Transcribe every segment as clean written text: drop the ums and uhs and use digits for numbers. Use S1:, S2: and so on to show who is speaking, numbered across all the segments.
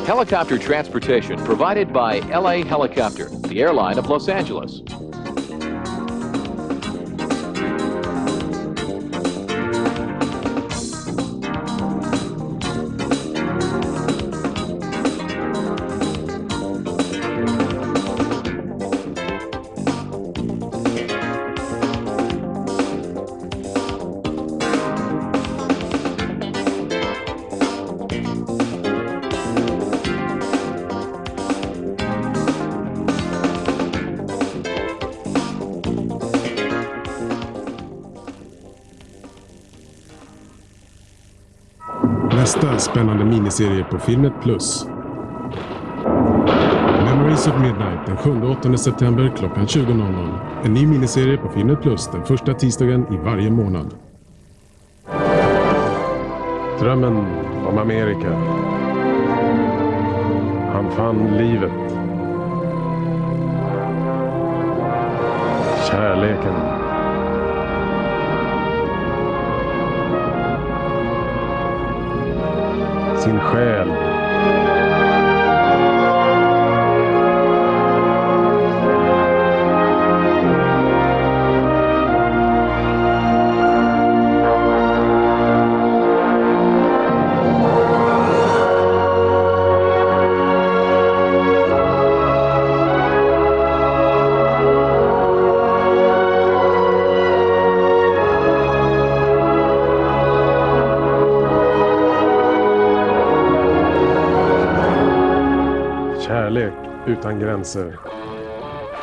S1: Helicopter transportation provided by LA Helicopter, the airline of Los Angeles.
S2: Nästa spännande miniserie på FilmNet Plus. Memories of Midnight den 7-8 september klockan 20.00. En ny miniserie på FilmNet Plus den första tisdagen i varje månad. Drömmen om Amerika. Han fann livet. Kärleken. Sin själ. Kärlek utan gränser.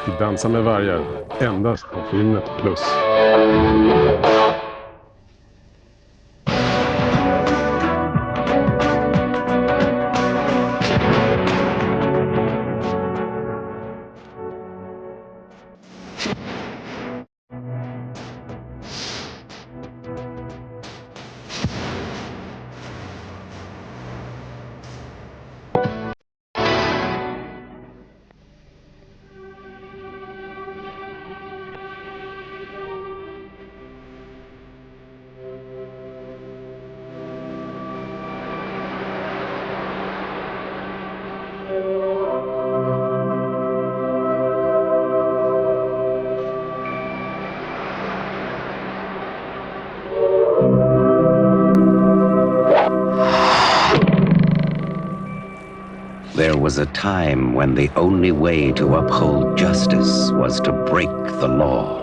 S2: Vi dansar med vargar endast på FilmNet Plus.
S3: There was a time when the only way to uphold justice was to break the law.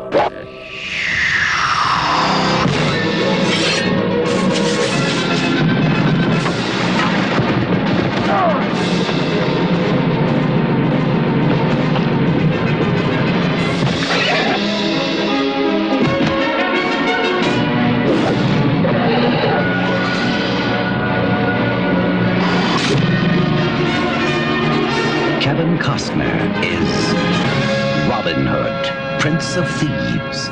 S3: Costner is Robin Hood, Prince of Thieves.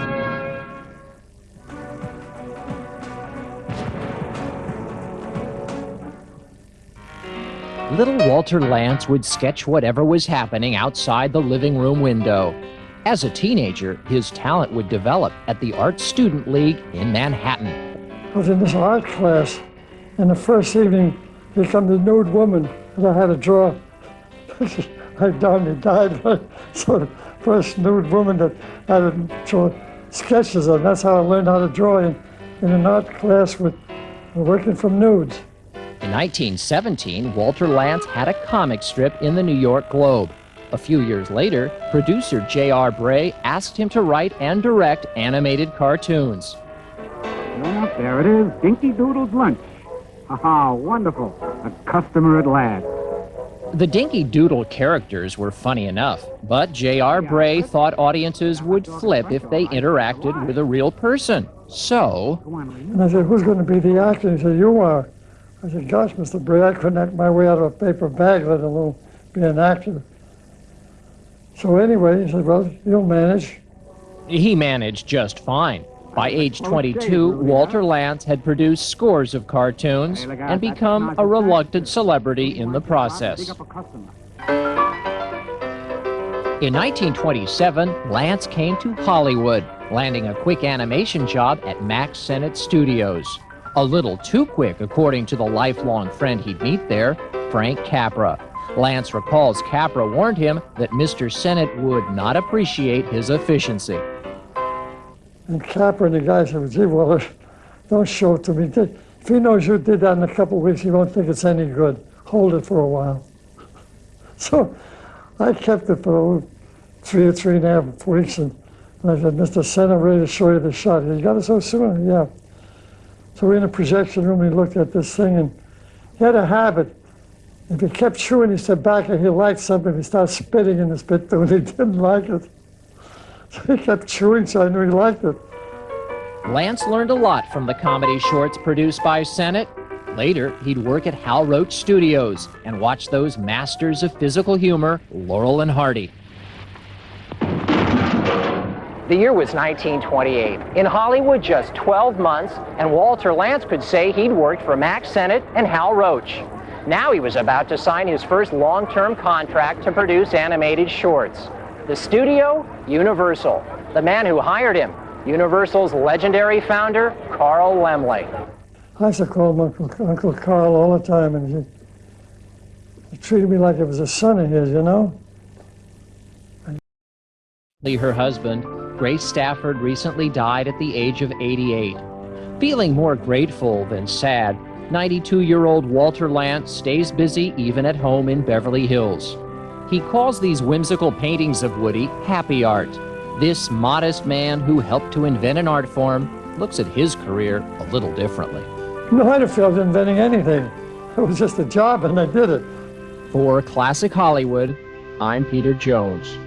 S4: Little Walter Lantz would sketch whatever was happening outside the living room window. As a teenager, his talent would develop at the Art Student League in Manhattan.
S5: I was in this art class, and the first evening, here comes a nude woman, and I had to draw. I darned died, but so the first nude woman that I had to draw sketches of. That's how I learned how to draw in an art class with working from nudes.
S4: In 1917, Walter Lantz had a comic strip in the New York Globe. A few years later, producer J.R. Bray asked him to write and direct animated cartoons.
S6: Well, there it is, Dinky Doodle's lunch. Haha, wonderful. A customer at last.
S4: The Dinky Doodle characters were funny enough, but J.R. Bray thought audiences would flip if they interacted with a real person. So...
S5: And I said, who's going to be the actor? He said, you are. I said, gosh, Mr. Bray, I couldn't act my way out of a paper bag, let alone be an actor. So anyway, he said, well, you'll manage.
S4: He managed just fine. By age 22, Walter Lantz had produced scores of cartoons and become a reluctant celebrity in the process. In 1927, Lantz came to Hollywood, landing a quick animation job at Max Sennett Studios. A little too quick, according to the lifelong friend he'd meet there, Frank Capra. Lance recalls Capra warned him that Mr. Sennett would not appreciate his efficiency.
S5: And Capra and the guy said, gee, Waller, don't show it to me. If he knows you did that in a couple of weeks, he won't think it's any good. Hold it for a while. So I kept it for 3 or 3.5 weeks, and I said, Mr. Sennett, I'm ready to show you the shot. You got it so soon? Yeah. So we're in a projection room, we looked at this thing, and he had a habit. If he kept chewing, he said back and he liked something, he started spitting in the spit and he didn't like it. So he kept chewing, so I knew he liked it.
S4: Lance learned a lot from the comedy shorts produced by Sennett. Later, he'd work at Hal Roach Studios and watch those masters of physical humor, Laurel and Hardy. The year was 1928. In Hollywood, just 12 months, and Walter Lantz could say he'd worked for Max Sennett and Hal Roach. Now he was about to sign his first long-term contract to produce animated shorts. The studio, Universal. The man who hired him, Universal's legendary founder, Carl Laemmle.
S5: I used to call him Uncle Carl all the time, and he treated me like it was a son of his, you know?
S4: Her husband, Grace Stafford, recently died at the age of 88. Feeling more grateful than sad, 92-year-old Walter Lantz stays busy even at home in Beverly Hills. He calls these whimsical paintings of Woody happy art. This modest man who helped to invent an art form looks at his career a little differently.
S5: No, I didn't feel I was inventing anything. It was just a job, and I did it.
S4: For Classic Hollywood, I'm Peter Jones.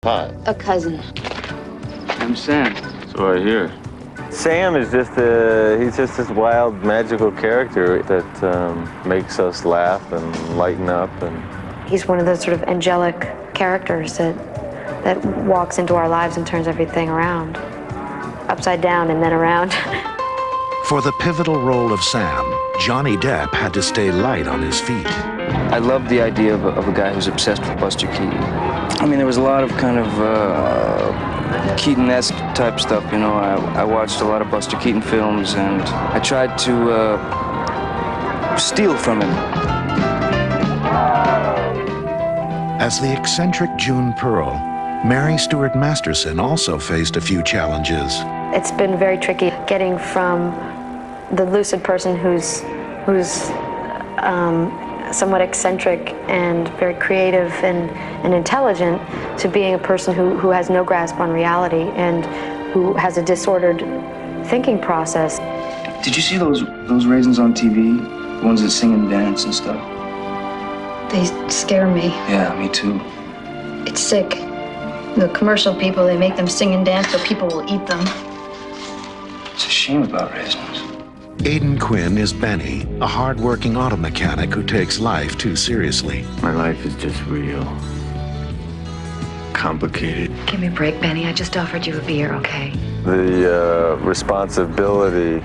S7: Hi.
S8: A cousin.
S6: I'm Sam.
S7: So I hear. Sam is he's just this wild, magical character that makes us laugh and lighten up. And
S8: He's one of those sort of angelic characters that walks into our lives and turns everything around. Upside down and then around.
S9: For the pivotal role of Sam, Johnny Depp had to stay light on his feet.
S10: I love the idea of a guy who's obsessed with Buster Keaton. I mean, there was a lot of kind of Keaton-esque type stuff, you know. I watched a lot of Buster Keaton films, and I tried to steal from him.
S9: As the eccentric June Pearl, Mary Stuart Masterson also faced a few challenges.
S8: It's been very tricky getting from the lucid person who's somewhat eccentric and very creative and intelligent to being a person who has no grasp on reality and who has a disordered thinking process.
S10: Did you see those raisins on TV? The ones that sing and dance and stuff?
S8: They scare me.
S10: Yeah, me too.
S8: It's sick. The commercial people, they make them sing and dance so people will eat them.
S10: It's a shame about raisins.
S9: Aidan Quinn is Benny, a hard-working auto mechanic who takes life too seriously.
S7: my life is just real complicated.
S8: Give me a break, Benny. I just offered you a beer, okay?
S7: The responsibility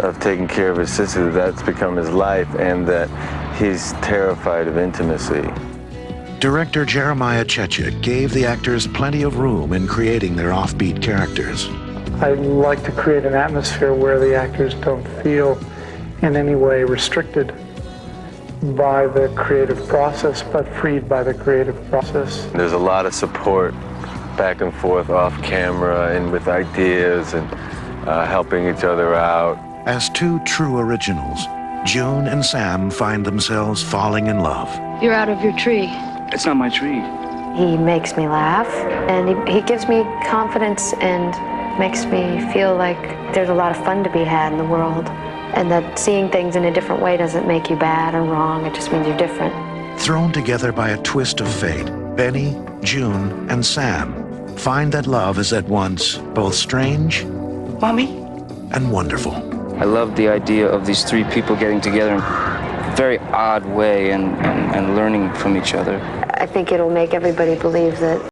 S7: of taking care of his sister, that's become his life, and that he's terrified of intimacy.
S9: Director Jeremiah Chechik gave the actors plenty of room in creating their offbeat characters.
S11: I like to create an atmosphere where the actors don't feel in any way restricted by the creative process, but freed by the creative process.
S7: There's a lot of support back and forth off camera and with ideas and helping each other out.
S9: As two true originals, June and Sam find themselves falling in love.
S8: You're out of your tree.
S10: It's not my tree.
S8: He makes me laugh, and he gives me confidence and makes me feel like there's a lot of fun to be had in the world, and that seeing things in a different way doesn't make you bad or wrong, it just means you're different.
S9: Thrown together by a twist of fate, Benny, June, and Sam find that love is at once both strange,
S10: Mommy?
S9: and wonderful.
S10: I love the idea of these three people getting together in a very odd way and learning from each other.
S8: I think it'll make everybody believe that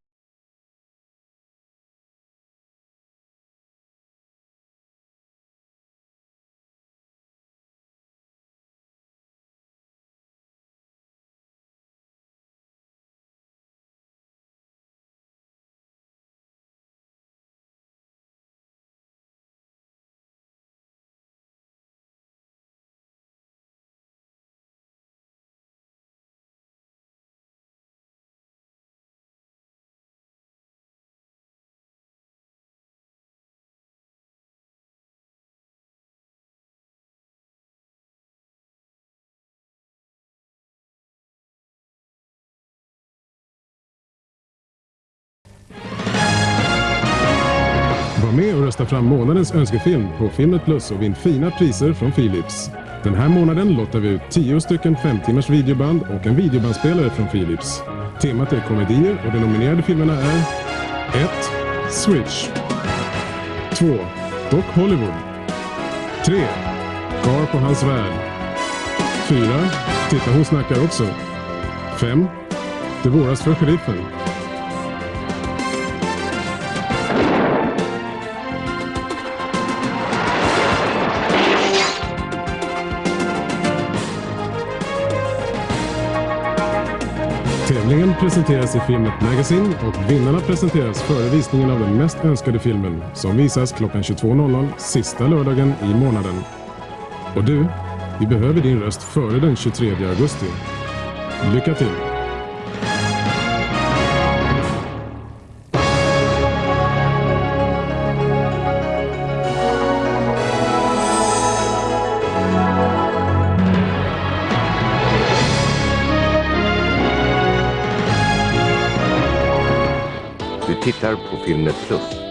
S2: Var med och rösta fram månadens önskefilm på FilmNet Plus och vinn fina priser från Philips. Den här månaden lottar vi ut 10 stycken 5-timmars videoband och en videobandspelare från Philips. Temat är komedier och de nominerade filmerna är 1. Switch 2. Doc Hollywood 3. Gar på hans värld 4. Titta hon snackar också 5. Det våras för sheriffen. Tävlingen presenteras i FilmNet Magazine och vinnarna presenteras före visningen av den mest önskade filmen som visas klockan 22.00 sista lördagen i månaden. Och du, vi behöver din röst före den 23 augusti. Lycka till!
S12: Du tittar på FilmNet Plus.